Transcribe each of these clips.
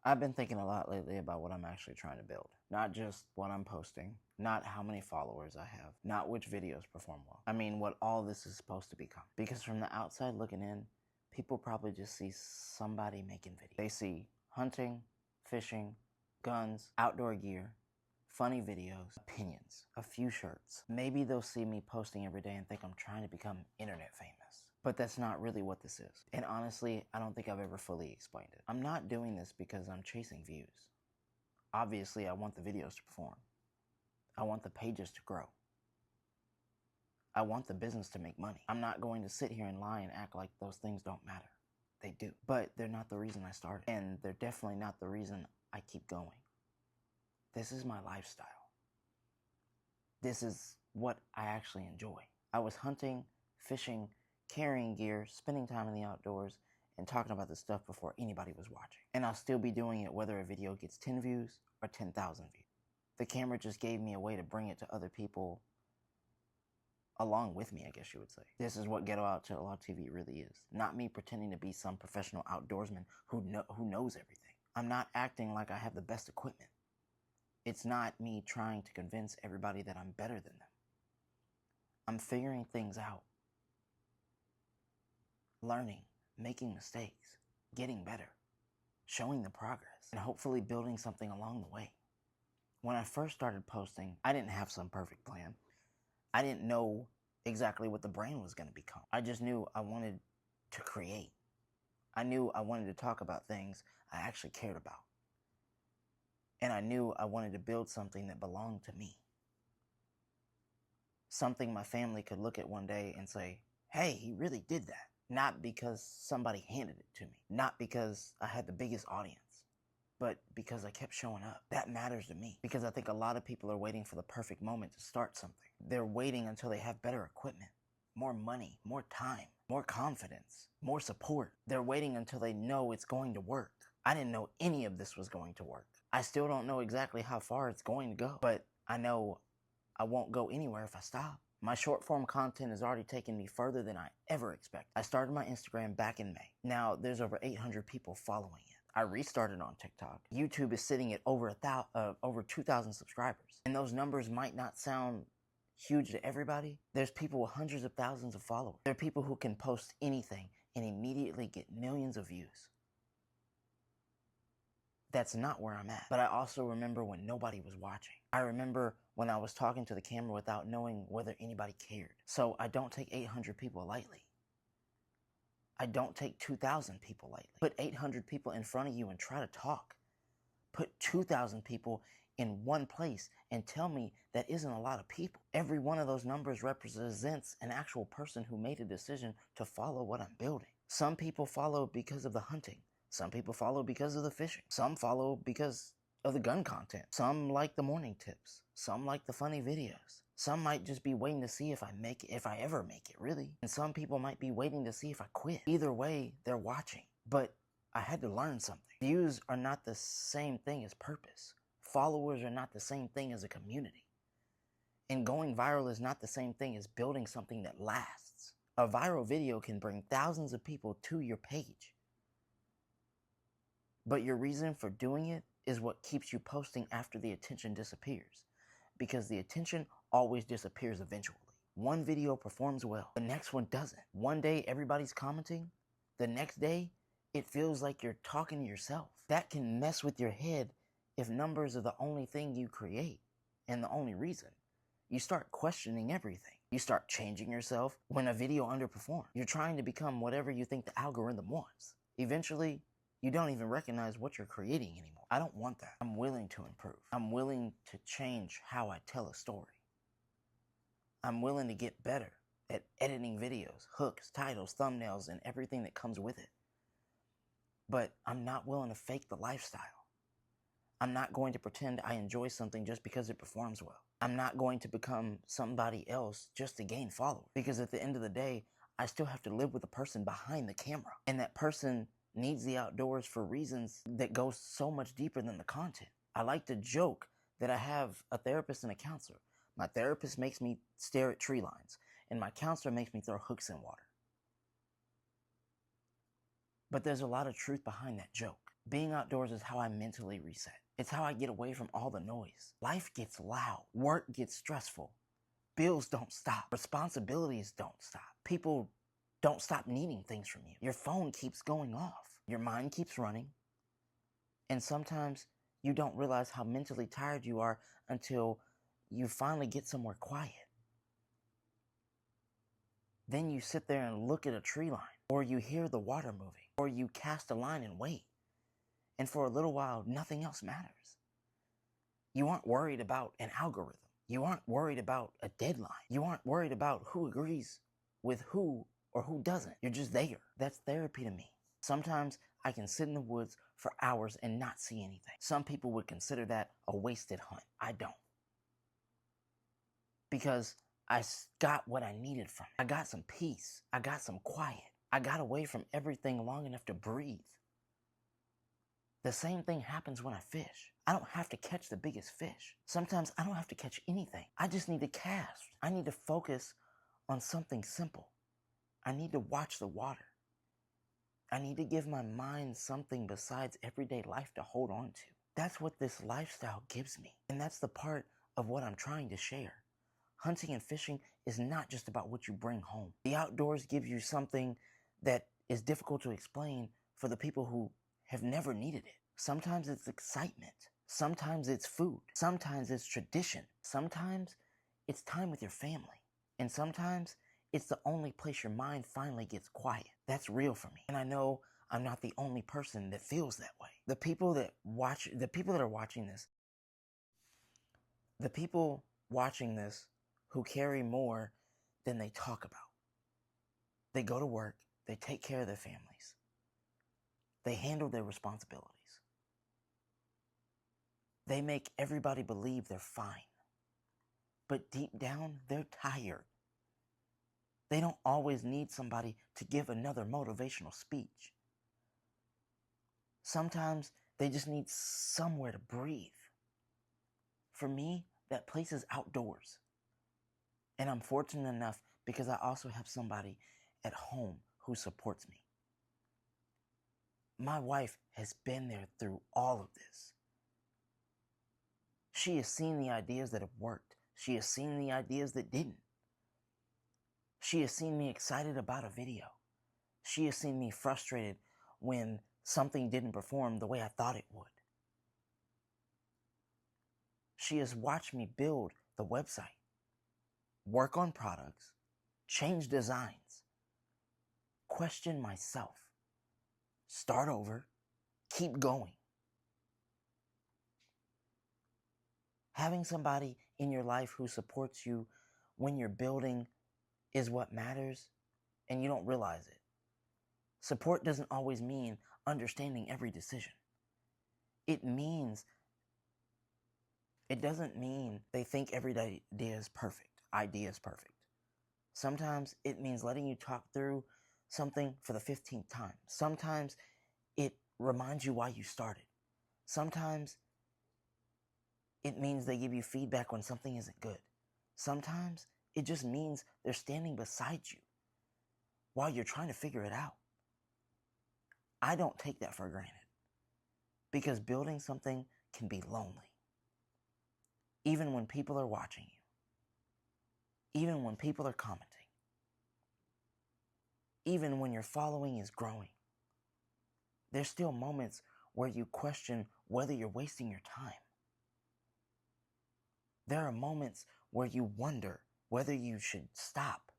I've been thinking a lot lately about what I'm actually trying to build. Not just what I'm posting, not how many followers I have, not which videos perform well. I mean, what all this is supposed to become. Because from the outside looking in, people probably just see somebody making videos. They see hunting, fishing, guns, outdoor gear, funny videos, opinions, a few shirts. Maybe they'll see me posting every day and think I'm trying to become internet famous. But that's not really what this is. And honestly, I don't think I've ever fully explained it. I'm not doing this because I'm chasing views. Obviously, I want the videos to perform. I want the pages to grow. I want the business to make money. I'm not going to sit here and lie and act like those things don't matter. They do. But they're not the reason I started. And they're definitely not the reason I keep going. This is my lifestyle. This is what I actually enjoy. I was hunting, fishing, carrying gear, spending time in the outdoors, and talking about this stuff before anybody was watching. And I'll still be doing it whether a video gets 10 views or 10,000 views. The camera just gave me a way to bring it to other people along with me, I guess you would say. This is what Ghetto Outlaw TV really is. Not me pretending to be some professional outdoorsman who knows everything. I'm not acting like I have the best equipment. It's not me trying to convince everybody that I'm better than them. I'm figuring things out. Learning, making mistakes, getting better, showing the progress, and hopefully building something along the way. When I first started posting, I didn't have some perfect plan. I didn't know exactly what the brand was going to become. I just knew I wanted to create. I knew I wanted to talk about things I actually cared about. And I knew I wanted to build something that belonged to me. Something my family could look at one day and say, hey, he really did that. Not because somebody handed it to me. Not because I had the biggest audience. But because I kept showing up. That matters to me. Because I think a lot of people are waiting for the perfect moment to start something. They're waiting until they have better equipment, more money, more time, more confidence, more support. They're waiting until they know it's going to work. I didn't know any of this was going to work. I still don't know exactly how far it's going to go. But I know I won't go anywhere if I stop. My short form content has already taken me further than I ever expected. I started my Instagram back in May. Now there's over 800 people following it. I restarted on TikTok. YouTube is sitting at over 2,000 subscribers. And those numbers might not sound huge to everybody. There's people with hundreds of thousands of followers. There are people who can post anything and immediately get millions of views. That's not where I'm at. But I also remember when nobody was watching. I remember when I was talking to the camera without knowing whether anybody cared. So I don't take 800 people lightly. I don't take 2,000 people lightly. Put 800 people in front of you and try to talk. Put 2,000 people in one place and tell me that isn't a lot of people. Every one of those numbers represents an actual person who made a decision to follow what I'm building. Some people follow because of the hunting. Some people follow because of the fishing. Some follow because of the gun content. Some like the morning tips. Some like the funny videos. Some might just be waiting to see if I ever make it, really. And some people might be waiting to see if I quit. Either way, they're watching. But I had to learn something. Views are not the same thing as purpose. Followers are not the same thing as a community. And going viral is not the same thing as building something that lasts. A viral video can bring thousands of people to your page. But your reason for doing it is what keeps you posting after the attention disappears. Because the attention always disappears eventually. One video performs well, the next one doesn't. One day everybody's commenting, the next day it feels like you're talking to yourself. That can mess with your head if numbers are the only thing you create and the only reason. You start questioning everything. You start changing yourself when a video underperforms. You're trying to become whatever you think the algorithm wants. Eventually, you don't even recognize what you're creating anymore. I don't want that. I'm willing to improve. I'm willing to change how I tell a story. I'm willing to get better at editing videos, hooks, titles, thumbnails, and everything that comes with it. But I'm not willing to fake the lifestyle. I'm not going to pretend I enjoy something just because it performs well. I'm not going to become somebody else just to gain followers. Because at the end of the day, I still have to live with the person behind the camera. And that person needs the outdoors for reasons that go so much deeper than the content. I like to joke that I have a therapist and a counselor. My therapist makes me stare at tree lines, and my counselor makes me throw hooks in water. But there's a lot of truth behind that joke. Being outdoors is how I mentally reset. It's how I get away from all the noise. Life gets loud. Work gets stressful. Bills don't stop. Responsibilities don't stop. People don't stop needing things from you. Your phone keeps going off. Your mind keeps running. And sometimes you don't realize how mentally tired you are until you finally get somewhere quiet. Then you sit there and look at a tree line, or you hear the water moving, or you cast a line and wait. And for a little while, nothing else matters. You aren't worried about an algorithm. You aren't worried about a deadline. You aren't worried about who agrees with who or who doesn't. You're just there. That's therapy to me. Sometimes I can sit in the woods for hours and not see anything. Some people would consider that a wasted hunt. I don't. Because I got what I needed from it. I got some peace. I got some quiet. I got away from everything long enough to breathe. The same thing happens when I fish. I don't have to catch the biggest fish. Sometimes I don't have to catch anything. I just need to cast. I need to focus on something simple. I need to watch the water. I need to give my mind something besides everyday life to hold on to. That's what this lifestyle gives me. And that's the part of what I'm trying to share. Hunting and fishing is not just about what you bring home. The outdoors give you something that is difficult to explain for the people who have never needed it. Sometimes it's excitement. Sometimes it's food. Sometimes it's tradition. Sometimes it's time with your family. And sometimes it's the only place your mind finally gets quiet. That's real for me. And I know I'm not the only person that feels that way. The people that are watching this, the people watching this who carry more than they talk about. They go to work, they take care of their families. They handle their responsibilities. They make everybody believe they're fine. But deep down, they're tired. They don't always need somebody to give another motivational speech. Sometimes they just need somewhere to breathe. For me, that place is outdoors. And I'm fortunate enough because I also have somebody at home who supports me. My wife has been there through all of this. She has seen the ideas that have worked. She has seen the ideas that didn't. She has seen me excited about a video. She has seen me frustrated when something didn't perform the way I thought it would. She has watched me build the website, work on products, change designs, question myself, start over, keep going. Having somebody in your life who supports you when you're building is what matters, and you don't realize it. Support doesn't always mean understanding every decision. It doesn't mean they think every idea is perfect. Sometimes it means letting you talk through something for the 15th time. Sometimes it reminds you why you started. Sometimes it means they give you feedback when something isn't good. Sometimes it just means they're standing beside you while you're trying to figure it out. I don't take that for granted because building something can be lonely. Even when people are watching you. Even when people are commenting. Even when your following is growing. There's still moments where you question whether you're wasting your time. There are moments where you wonder whether you should stop.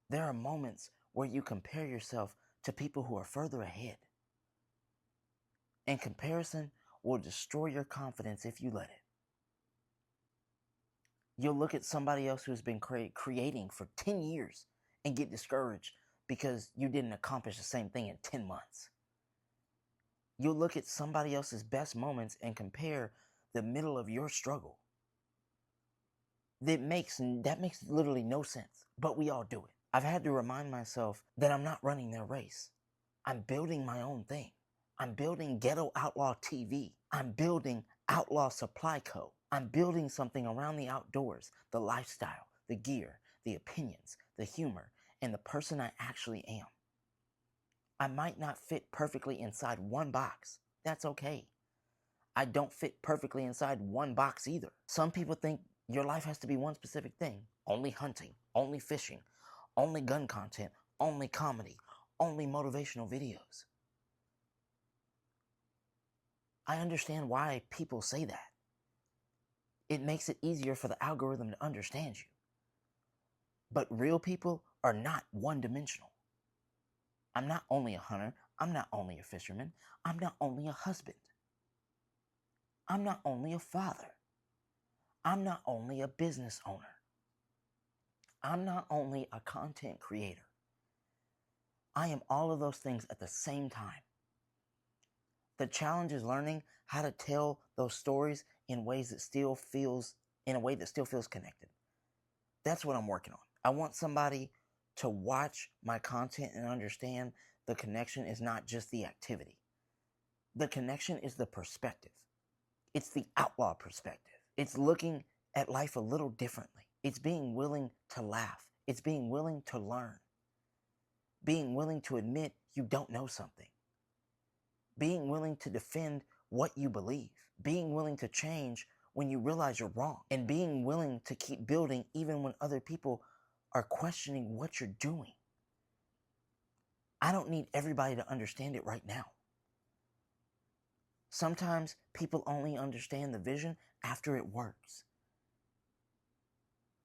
There are moments where you compare yourself to people who are further ahead. And comparison will destroy your confidence if you let it. You'll look at somebody else who's been creating for 10 years and get discouraged because you didn't accomplish the same thing in 10 months. You'll look at somebody else's best moments and compare the middle of your struggle. That makes literally no sense, but we all do it. I've had to remind myself that I'm not running their race. I'm building my own thing. I'm building Ghetto Outlaw TV. I'm building Outlaw Supply Co. I'm building something around the outdoors, the lifestyle, the gear, the opinions, the humor, and the person I actually am. I might not fit perfectly inside one box. That's okay. I don't fit perfectly inside one box either. Some people think your life has to be one specific thing. Only hunting, only fishing, only gun content, only comedy, only motivational videos. I understand why people say that. It makes it easier for the algorithm to understand you. But real people are not one-dimensional. I'm not only a hunter. I'm not only a fisherman. I'm not only a husband. I'm not only a father. I'm not only a business owner. I'm not only a content creator. I am all of those things at the same time. The challenge is learning how to tell those stories in ways that still feels connected. That's what I'm working on. I want somebody to watch my content and understand the connection is not just the activity. The connection is the perspective. It's the outlaw perspective. It's looking at life a little differently. It's being willing to laugh. It's being willing to learn. Being willing to admit you don't know something. Being willing to defend what you believe. Being willing to change when you realize you're wrong. And being willing to keep building even when other people are questioning what you're doing. I don't need everybody to understand it right now. Sometimes people only understand the vision after it works.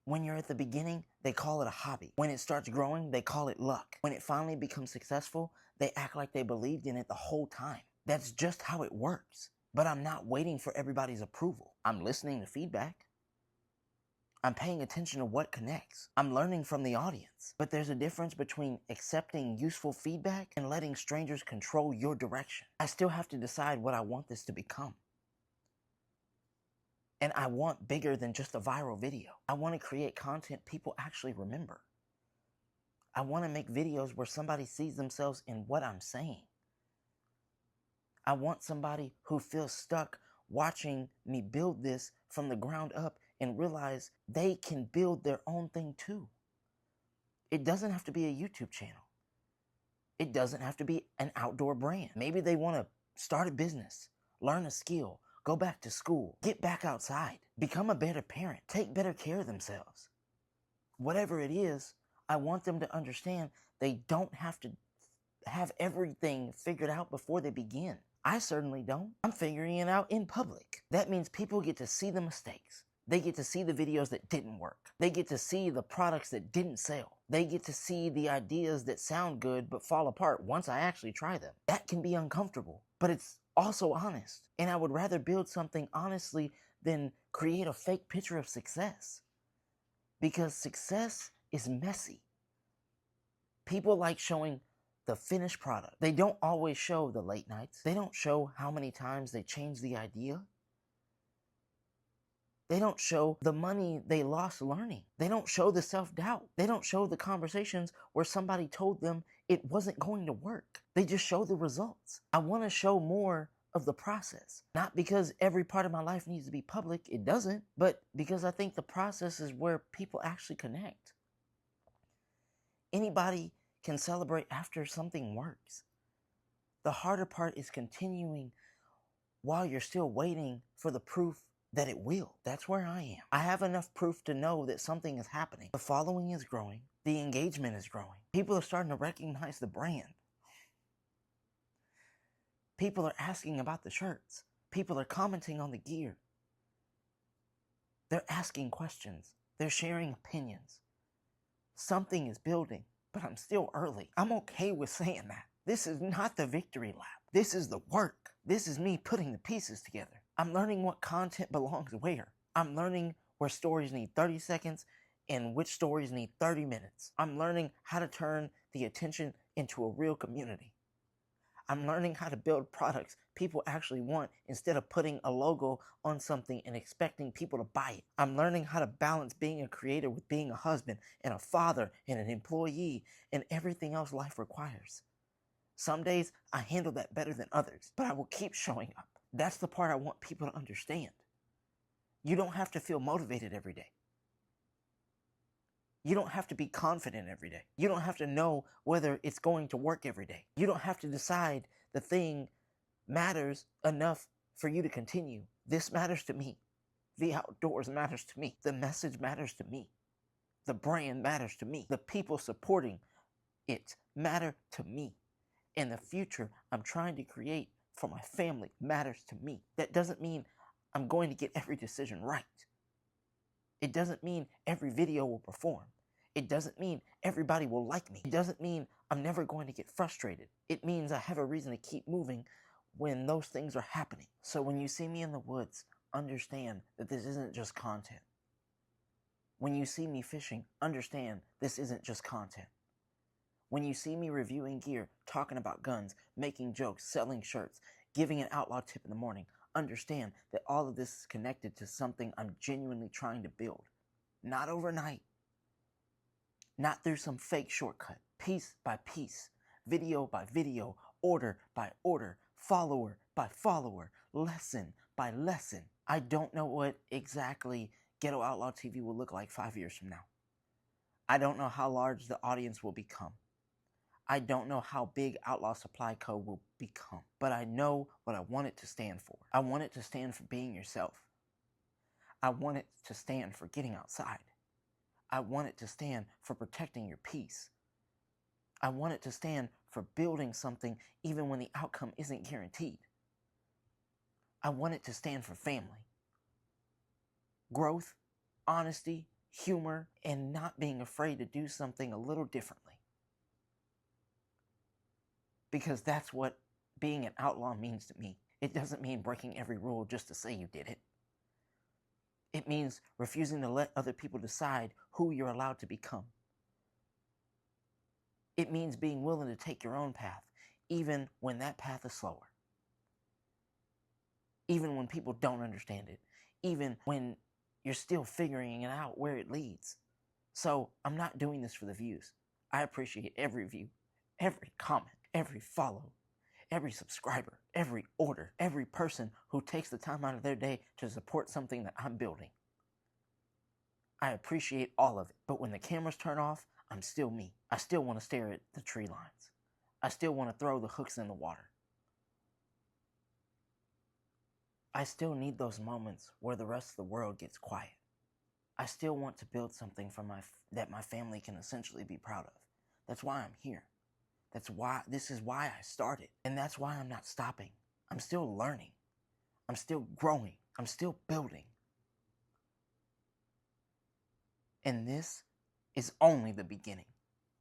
When you're at the beginning, they call it a hobby. When it starts growing, they call it luck. When it finally becomes successful, they act like they believed in it the whole time. That's just how it works. But I'm not waiting for everybody's approval. I'm listening to feedback. I'm paying attention to what connects. I'm learning from the audience. But there's a difference between accepting useful feedback and letting strangers control your direction. I still have to decide what I want this to become. And I want bigger than just a viral video. I want to create content people actually remember. I want to make videos where somebody sees themselves in what I'm saying. I want somebody who feels stuck watching me build this from the ground up and realize they can build their own thing too. It doesn't have to be a YouTube channel. It doesn't have to be an outdoor brand. Maybe they want to start a business, learn a skill, go back to school, get back outside, become a better parent, take better care of themselves. Whatever it is, I want them to understand they don't have to have everything figured out before they begin. I certainly don't. I'm figuring it out in public. That means people get to see the mistakes. They get to see the videos that didn't work. They get to see the products that didn't sell. They get to see the ideas that sound good but fall apart once I actually try them. That can be uncomfortable, but it's also honest. And I would rather build something honestly than create a fake picture of success. Because success is messy. People like showing the finished product. They don't always show the late nights. They don't show how many times they changed the idea. They don't show the money they lost learning. They don't show the self-doubt. They don't show the conversations where somebody told them it wasn't going to work. They just show the results. I want to show more of the process. Not because every part of my life needs to be public. It doesn't. But because I think the process is where people actually connect. Anybody can celebrate after something works. The harder part is continuing while you're still waiting for the proof that it will. That's where I am. I have enough proof to know that something is happening. The following is growing. The engagement is growing. People are starting to recognize the brand. People are asking about the shirts. People are commenting on the gear. They're asking questions. They're sharing opinions. Something is building, but I'm still early. I'm okay with saying that. This is not the victory lap. This is the work. This is me putting the pieces together. I'm learning what content belongs where. I'm learning where stories need 30 seconds and which stories need 30 minutes. I'm learning how to turn the attention into a real community. I'm learning how to build products people actually want instead of putting a logo on something and expecting people to buy it. I'm learning how to balance being a creator with being a husband and a father and an employee and everything else life requires. Some days I handle that better than others, but I will keep showing up. That's the part I want people to understand. You don't have to feel motivated every day. You don't have to be confident every day. You don't have to know whether it's going to work every day. You don't have to decide the thing matters enough for you to continue. This matters to me. The outdoors matters to me. The message matters to me. The brand matters to me. The people supporting it matter to me. And the future I'm trying to create for my family matters to me. That doesn't mean I'm going to get every decision right. It doesn't mean every video will perform. It doesn't mean everybody will like me. It doesn't mean I'm never going to get frustrated. It means I have a reason to keep moving when those things are happening. So when you see me in the woods, understand that this isn't just content. When you see me fishing, understand this isn't just content. When you see me reviewing gear, talking about guns, making jokes, selling shirts, giving an outlaw tip in the morning, understand that all of this is connected to something I'm genuinely trying to build. Not overnight. Not through some fake shortcut. Piece by piece, video by video, order by order, follower by follower, lesson by lesson. I don't know what exactly Ghetto Outlaw TV will look like 5 years from now. I don't know how large the audience will become. I don't know how big Outlaw Supply Co. will become, but I know what I want it to stand for. I want it to stand for being yourself. I want it to stand for getting outside. I want it to stand for protecting your peace. I want it to stand for building something even when the outcome isn't guaranteed. I want it to stand for family. Growth, honesty, humor, and not being afraid to do something a little differently. Because that's what being an outlaw means to me. It doesn't mean breaking every rule just to say you did it. It means refusing to let other people decide who you're allowed to become. It means being willing to take your own path, even when that path is slower. Even when people don't understand it. Even when you're still figuring it out where it leads. So I'm not doing this for the views. I appreciate every view, every comment, every follow, every subscriber, every order, every person who takes the time out of their day to support something that I'm building. I appreciate all of it, but when the cameras turn off, I'm still me. I still want to stare at the tree lines. I still want to throw the hooks in the water. I still need those moments where the rest of the world gets quiet. I still want to build something for that my family can essentially be proud of. That's why I'm here. This is why I started. And that's why I'm not stopping. I'm still learning. I'm still growing. I'm still building. And this is only the beginning.